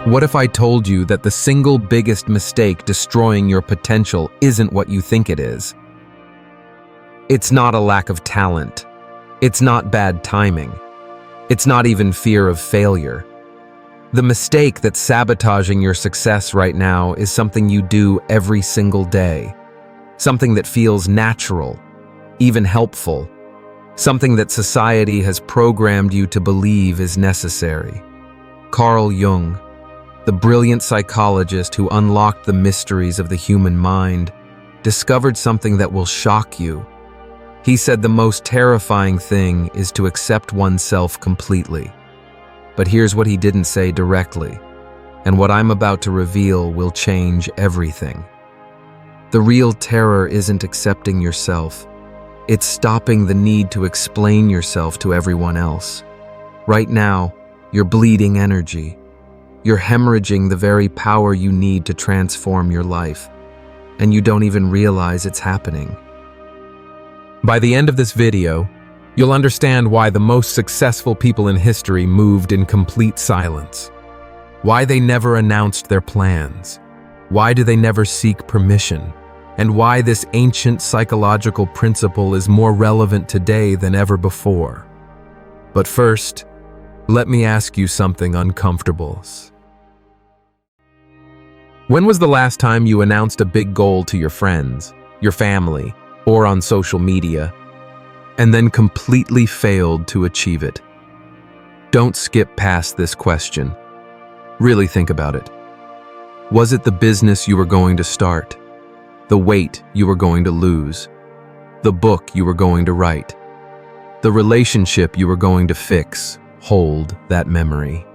What if I told you that the single biggest mistake destroying your potential isn't what you think it is? It's not a lack of talent. It's not bad timing. It's not even fear of failure. The mistake that's sabotaging your success right now is something you do every single day. Something that feels natural, even helpful. Something that society has programmed you to believe is necessary. Carl Jung, the brilliant psychologist who unlocked the mysteries of the human mind, discovered something that will shock you. He said the most terrifying thing is to accept oneself completely. But here's what he didn't say directly, and what I'm about to reveal will change everything. The real terror isn't accepting yourself. It's stopping the need to explain yourself to everyone else. Right now, you're bleeding energy. You're hemorrhaging the very power you need to transform your life, and you don't even realize it's happening. By the end of this video, you'll understand why the most successful people in history moved in complete silence. Why they never announced their plans. Why do they never seek permission? And why this ancient psychological principle is more relevant today than ever before. But first, let me ask you something uncomfortable. When was the last time you announced a big goal to your friends, your family, or on social media, and then completely failed to achieve it? Don't skip past this question. Really think about it. Was it the business you were going to start? The weight you were going to lose? The book you were going to write? The relationship you were going to fix? Hold that memory.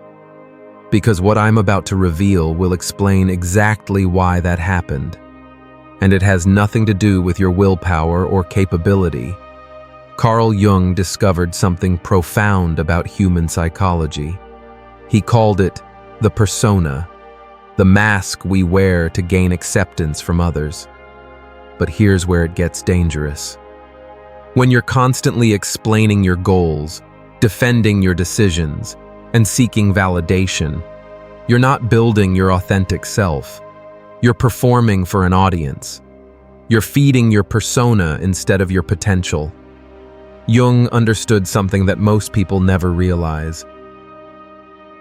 Because what I'm about to reveal will explain exactly why that happened. And it has nothing to do with your willpower or capability. Carl Jung discovered something profound about human psychology. He called it the persona, the mask we wear to gain acceptance from others. But here's where it gets dangerous. When you're constantly explaining your goals, defending your decisions, and seeking validation, you're not building your authentic self. You're performing for an audience. You're feeding your persona instead of your potential. Jung understood something that most people never realize.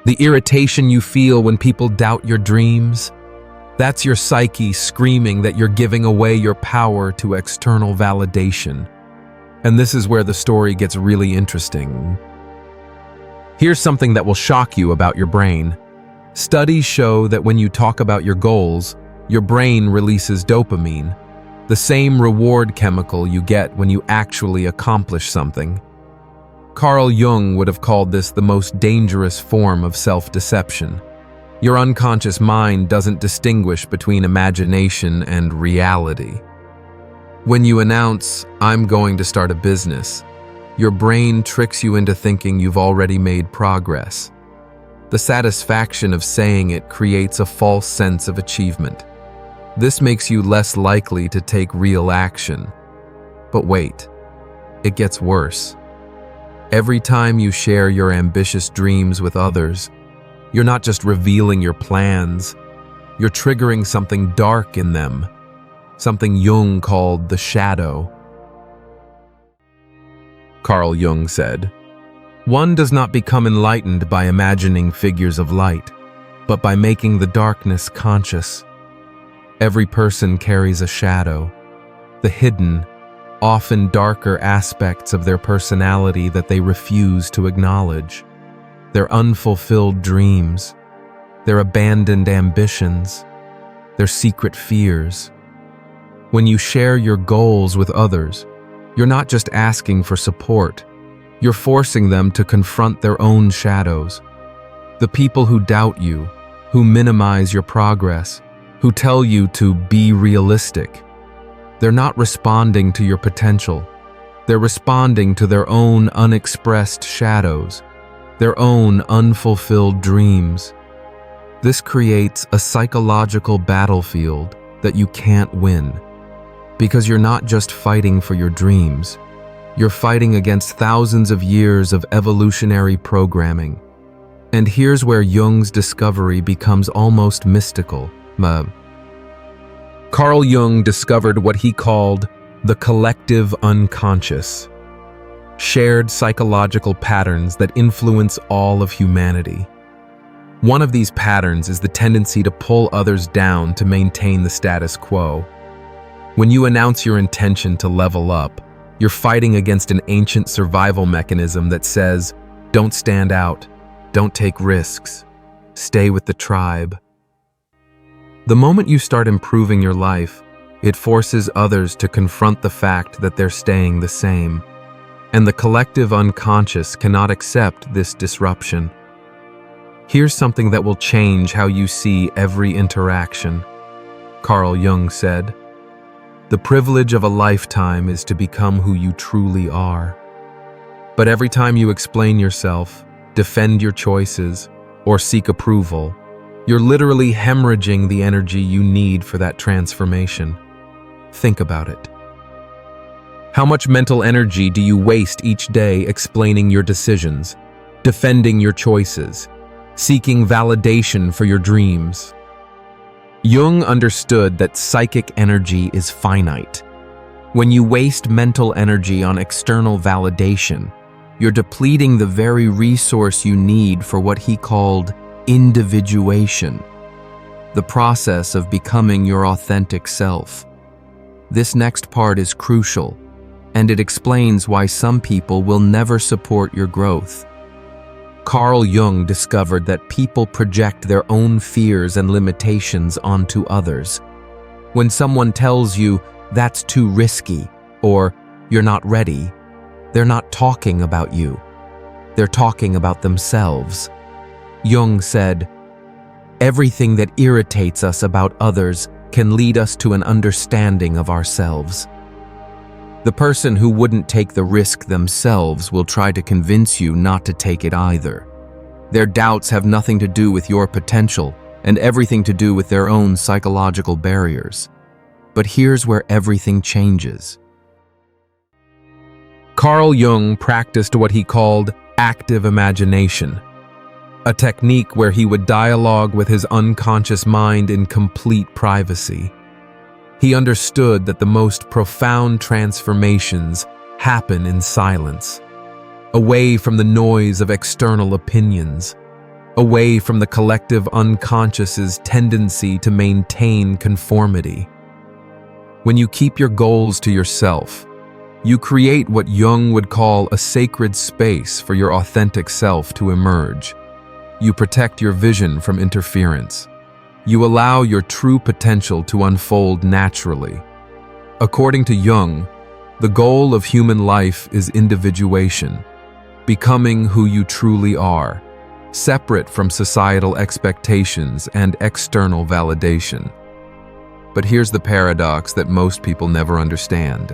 The irritation you feel when people doubt your dreams, that's your psyche screaming that you're giving away your power to external validation. And this is where the story gets really interesting. Here's something that will shock you about your brain. Studies show that when you talk about your goals, your brain releases dopamine, the same reward chemical you get when you actually accomplish something. Carl Jung would have called this the most dangerous form of self-deception. Your unconscious mind doesn't distinguish between imagination and reality. When you announce, "I'm going to start a business," your brain tricks you into thinking you've already made progress. The satisfaction of saying it creates a false sense of achievement. This makes you less likely to take real action. But wait, it gets worse. Every time you share your ambitious dreams with others, you're not just revealing your plans, you're triggering something dark in them, something Jung called the shadow. Carl Jung said, "One does not become enlightened by imagining figures of light, but by making the darkness conscious." Every person carries a shadow, the hidden, often darker aspects of their personality that they refuse to acknowledge. Their unfulfilled dreams, their abandoned ambitions, their secret fears. When you share your goals with others, you're not just asking for support, you're forcing them to confront their own shadows. The people who doubt you, who minimize your progress, who tell you to be realistic, they're not responding to your potential. They're responding to their own unexpressed shadows, their own unfulfilled dreams. This creates a psychological battlefield that you can't win, because you're not just fighting for your dreams, you're fighting against thousands of years of evolutionary programming. And here's where Jung's discovery becomes almost mystical. Carl Jung discovered what he called the collective unconscious, shared psychological patterns that influence all of humanity. One of these patterns is the tendency to pull others down to maintain the status quo. When you announce your intention to level up, you're fighting against an ancient survival mechanism that says, don't stand out, don't take risks, stay with the tribe. The moment you start improving your life, it forces others to confront the fact that they're staying the same. And the collective unconscious cannot accept this disruption. Here's something that will change how you see every interaction. Carl Jung said, "The privilege of a lifetime is to become who you truly are." But every time you explain yourself, defend your choices, or seek approval, you're literally hemorrhaging the energy you need for that transformation. Think about it. How much mental energy do you waste each day explaining your decisions, defending your choices, seeking validation for your dreams? Jung understood that psychic energy is finite. When you waste mental energy on external validation, you're depleting the very resource you need for what he called individuation, the process of becoming your authentic self. This next part is crucial, and it explains why some people will never support your growth. Carl Jung discovered that people project their own fears and limitations onto others. When someone tells you, "That's too risky," or "You're not ready," they're not talking about you. They're talking about themselves. Jung said, "Everything that irritates us about others can lead us to an understanding of ourselves." The person who wouldn't take the risk themselves will try to convince you not to take it either. Their doubts have nothing to do with your potential and everything to do with their own psychological barriers. But here's where everything changes. Carl Jung practiced what he called active imagination, a technique where he would dialogue with his unconscious mind in complete privacy. He understood that the most profound transformations happen in silence, away from the noise of external opinions, away from the collective unconscious's tendency to maintain conformity. When you keep your goals to yourself, you create what Jung would call a sacred space for your authentic self to emerge. You protect your vision from interference. You allow your true potential to unfold naturally. According to Jung, the goal of human life is individuation, becoming who you truly are, separate from societal expectations and external validation. But here's the paradox that most people never understand.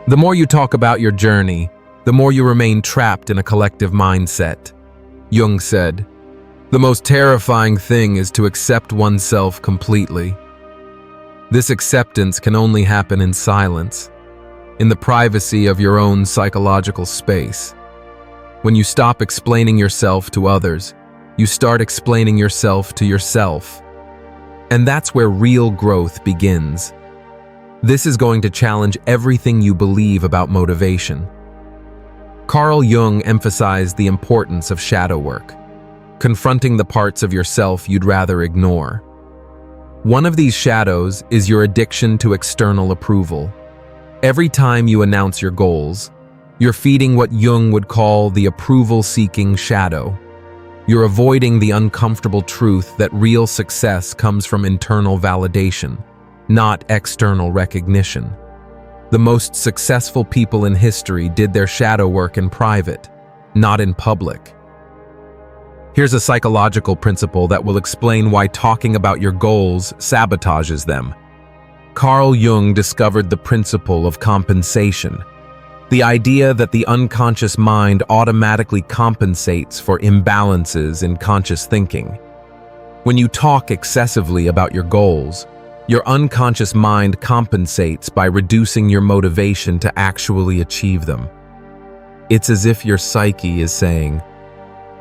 The more you talk about your journey, the more you remain trapped in a collective mindset. Jung said, "The most terrifying thing is to accept oneself completely." This acceptance can only happen in silence, in the privacy of your own psychological space. When you stop explaining yourself to others, you start explaining yourself to yourself. And that's where real growth begins. This is going to challenge everything you believe about motivation. Carl Jung emphasized the importance of shadow work, confronting the parts of yourself you'd rather ignore. One of these shadows is your addiction to external approval. Every time you announce your goals, you're feeding what Jung would call the approval-seeking shadow. You're avoiding the uncomfortable truth that real success comes from internal validation, not external recognition. The most successful people in history did their shadow work in private, not in public. Here's a psychological principle that will explain why talking about your goals sabotages them. Carl Jung discovered the principle of compensation, the idea that the unconscious mind automatically compensates for imbalances in conscious thinking. When you talk excessively about your goals, your unconscious mind compensates by reducing your motivation to actually achieve them. It's as if your psyche is saying,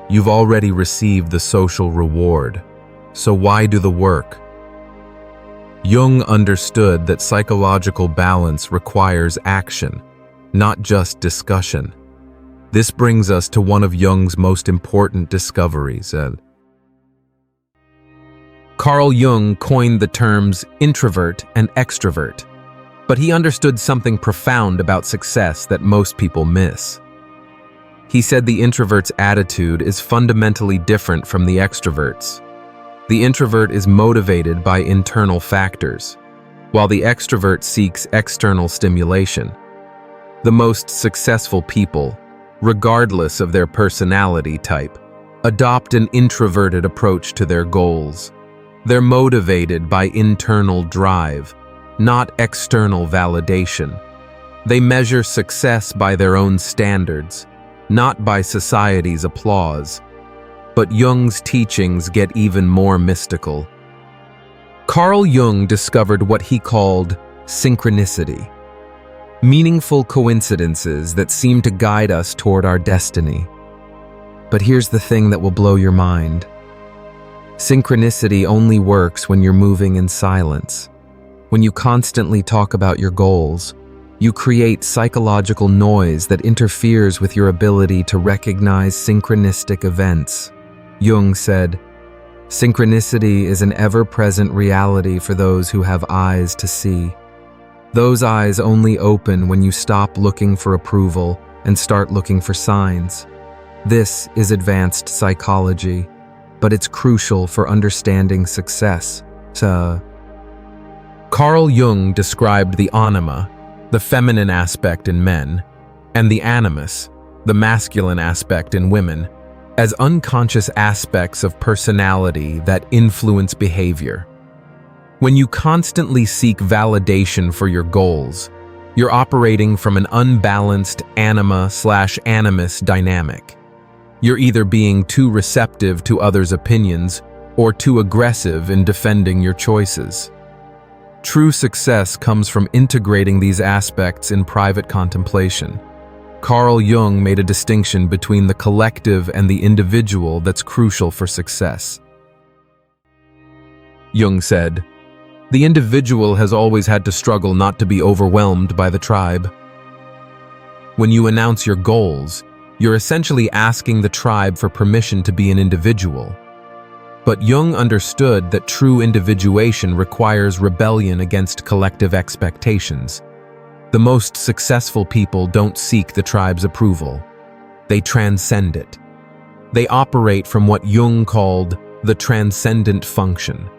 You've already received the social reward, so why do the work? Jung understood that psychological balance requires action, not just discussion. This brings us to one of Jung's most important discoveries. Carl Jung coined the terms introvert and extrovert, but he understood something profound about success that most people miss. He said the introvert's attitude is fundamentally different from the extrovert's. The introvert is motivated by internal factors, while the extrovert seeks external stimulation. The most successful people, regardless of their personality type, adopt an introverted approach to their goals. They're motivated by internal drive, not external validation. They measure success by their own standards, not by society's applause. But Jung's teachings get even more mystical. Carl Jung discovered what he called synchronicity, meaningful coincidences that seem to guide us toward our destiny. But here's the thing that will blow your mind. Synchronicity only works when you're moving in silence. When you constantly talk about your goals, you create psychological noise that interferes with your ability to recognize synchronistic events. Jung said, "Synchronicity is an ever-present reality for those who have eyes to see. Those eyes only open when you stop looking for approval and start looking for signs. This is advanced psychology, but it's crucial for understanding success." Carl Jung described the anima, the feminine aspect in men, and the animus, the masculine aspect in women, as unconscious aspects of personality that influence behavior. When you constantly seek validation for your goals, you're operating from an unbalanced anima/animus dynamic. You're either being too receptive to others' opinions or too aggressive in defending your choices. True success comes from integrating these aspects in private contemplation. Carl Jung made a distinction between the collective and the individual that's crucial for success. Jung said, "The individual has always had to struggle not to be overwhelmed by the tribe." When you announce your goals, you're essentially asking the tribe for permission to be an individual. But Jung understood that true individuation requires rebellion against collective expectations. The most successful people don't seek the tribe's approval. They transcend it. They operate from what Jung called the transcendent function,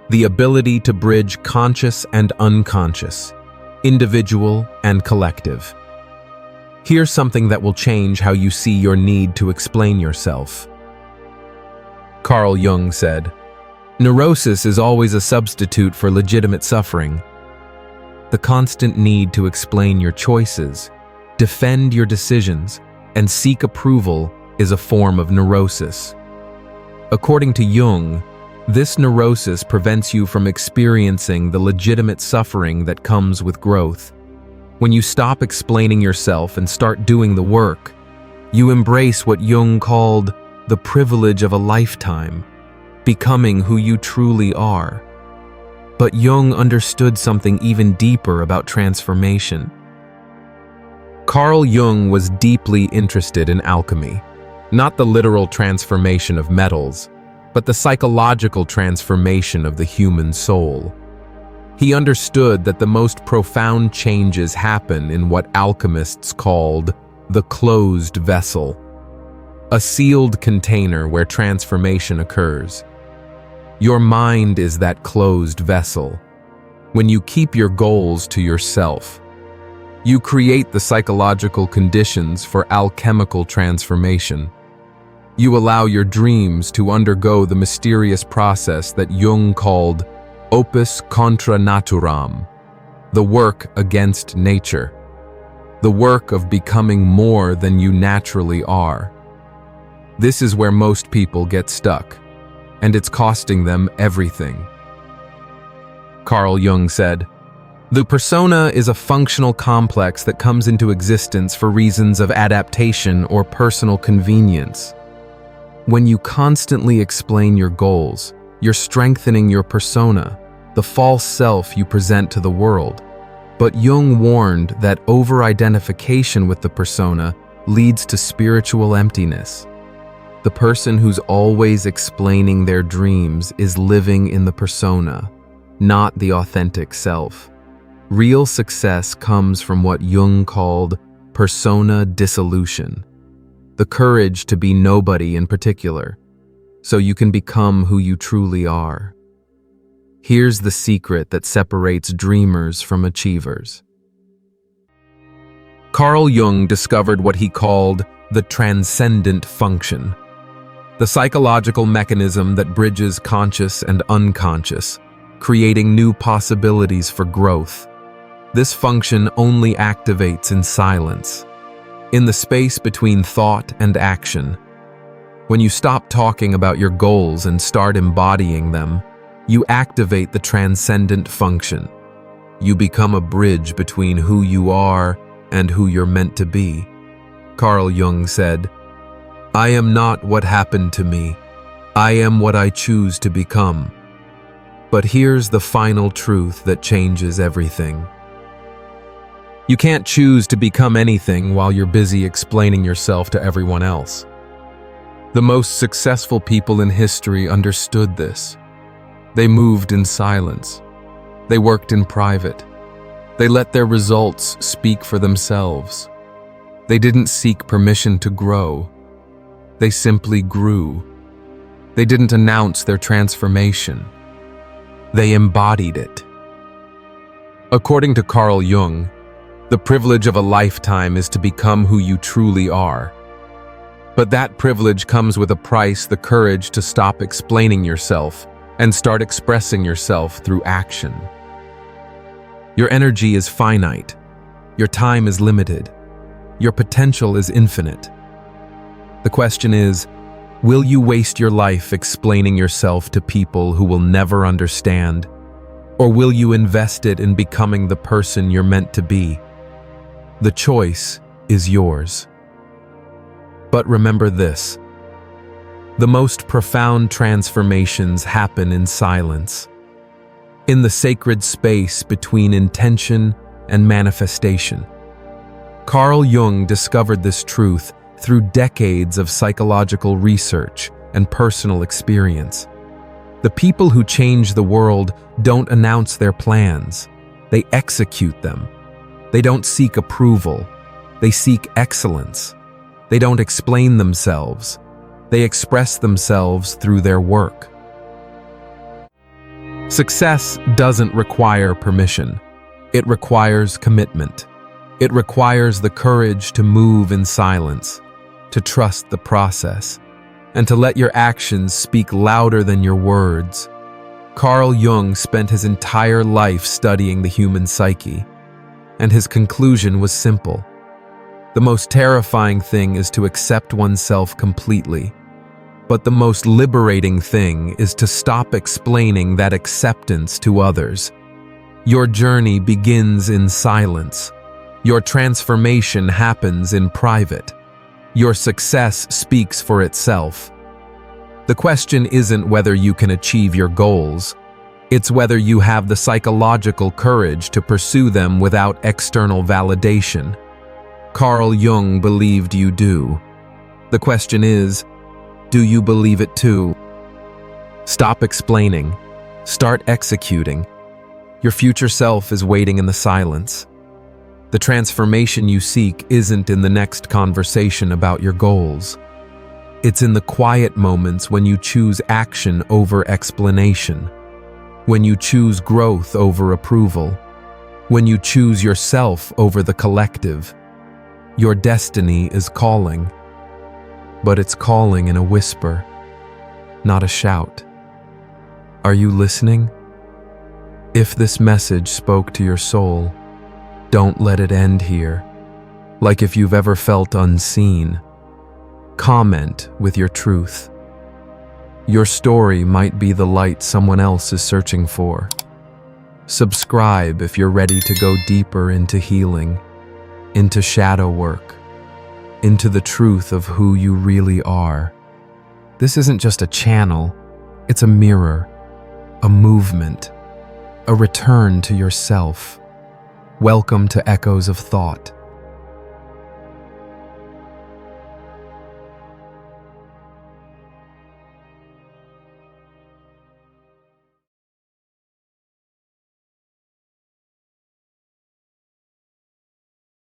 the ability to bridge conscious and unconscious, individual and collective. Here's something that will change how you see your need to explain yourself. Carl Jung said, "Neurosis is always a substitute for legitimate suffering. The constant need to explain your choices, defend your decisions, and seek approval is a form of neurosis." According to Jung, this neurosis prevents you from experiencing the legitimate suffering that comes with growth. When you stop explaining yourself and start doing the work, you embrace what Jung called the privilege of a lifetime, becoming who you truly are. But Jung understood something even deeper about transformation. Carl Jung was deeply interested in alchemy, not the literal transformation of metals, but the psychological transformation of the human soul. He understood that the most profound changes happen in what alchemists called the closed vessel, a sealed container where transformation occurs. Your mind is that closed vessel. When you keep your goals to yourself, you create the psychological conditions for alchemical transformation. You allow your dreams to undergo the mysterious process that Jung called opus contra naturam, the work against nature, the work of becoming more than you naturally are. This is where most people get stuck, and it's costing them everything. Carl Jung said, "The persona is a functional complex that comes into existence for reasons of adaptation or personal convenience. When you constantly explain your goals, you're strengthening your persona, the false self you present to the world. But Jung warned that over-identification with the persona leads to spiritual emptiness. The person who's always explaining their dreams is living in the persona, not the authentic self. Real success comes from what Jung called persona dissolution, the courage to be nobody in particular, so you can become who you truly are. Here's the secret that separates dreamers from achievers. Carl Jung discovered what he called the transcendent function, the psychological mechanism that bridges conscious and unconscious, creating new possibilities for growth. This function only activates in silence, in the space between thought and action. When you stop talking about your goals and start embodying them, you activate the transcendent function. You become a bridge between who you are and who you're meant to be. Carl Jung said, "I am not what happened to me. I am what I choose to become." But here's the final truth that changes everything. You can't choose to become anything while you're busy explaining yourself to everyone else. The most successful people in history understood this. They moved in silence. They worked in private. They let their results speak for themselves. They didn't seek permission to grow. They simply grew. They didn't announce their transformation. They embodied it. According to Carl Jung, the privilege of a lifetime is to become who you truly are. But that privilege comes with a price: the courage to stop explaining yourself and start expressing yourself through action. Your energy is finite. Your time is limited. Your potential is infinite. The question is, will you waste your life explaining yourself to people who will never understand? Or will you invest it in becoming the person you're meant to be? The choice is yours. But remember this: the most profound transformations happen in silence, in the sacred space between intention and manifestation. Carl Jung discovered this truth through decades of psychological research and personal experience. The people who change the world don't announce their plans, they execute them. They don't seek approval, they seek excellence. They don't explain themselves, they express themselves through their work. Success doesn't require permission. It requires commitment. It requires the courage to move in silence, to trust the process, and to let your actions speak louder than your words. Carl Jung spent his entire life studying the human psyche, and his conclusion was simple. The most terrifying thing is to accept oneself completely, but the most liberating thing is to stop explaining that acceptance to others. Your journey begins in silence. Your transformation happens in private. Your success speaks for itself. The question isn't whether you can achieve your goals. It's whether you have the psychological courage to pursue them without external validation. Carl Jung believed you do. The question is, do you believe it too? Stop explaining. Start executing. Your future self is waiting in the silence. The transformation you seek isn't in the next conversation about your goals. It's in the quiet moments when you choose action over explanation, when you choose growth over approval, when you choose yourself over the collective. Your destiny is calling, but it's calling in a whisper, not a shout. Are you listening? If this message spoke to your soul, don't let it end here. Like if you've ever felt unseen, comment with your truth. Your story might be the light someone else is searching for. Subscribe if you're ready to go deeper into healing, into shadow work, into the truth of who you really are. This isn't just a channel, it's a mirror, a movement, a return to yourself. Welcome to Echoes of Thought.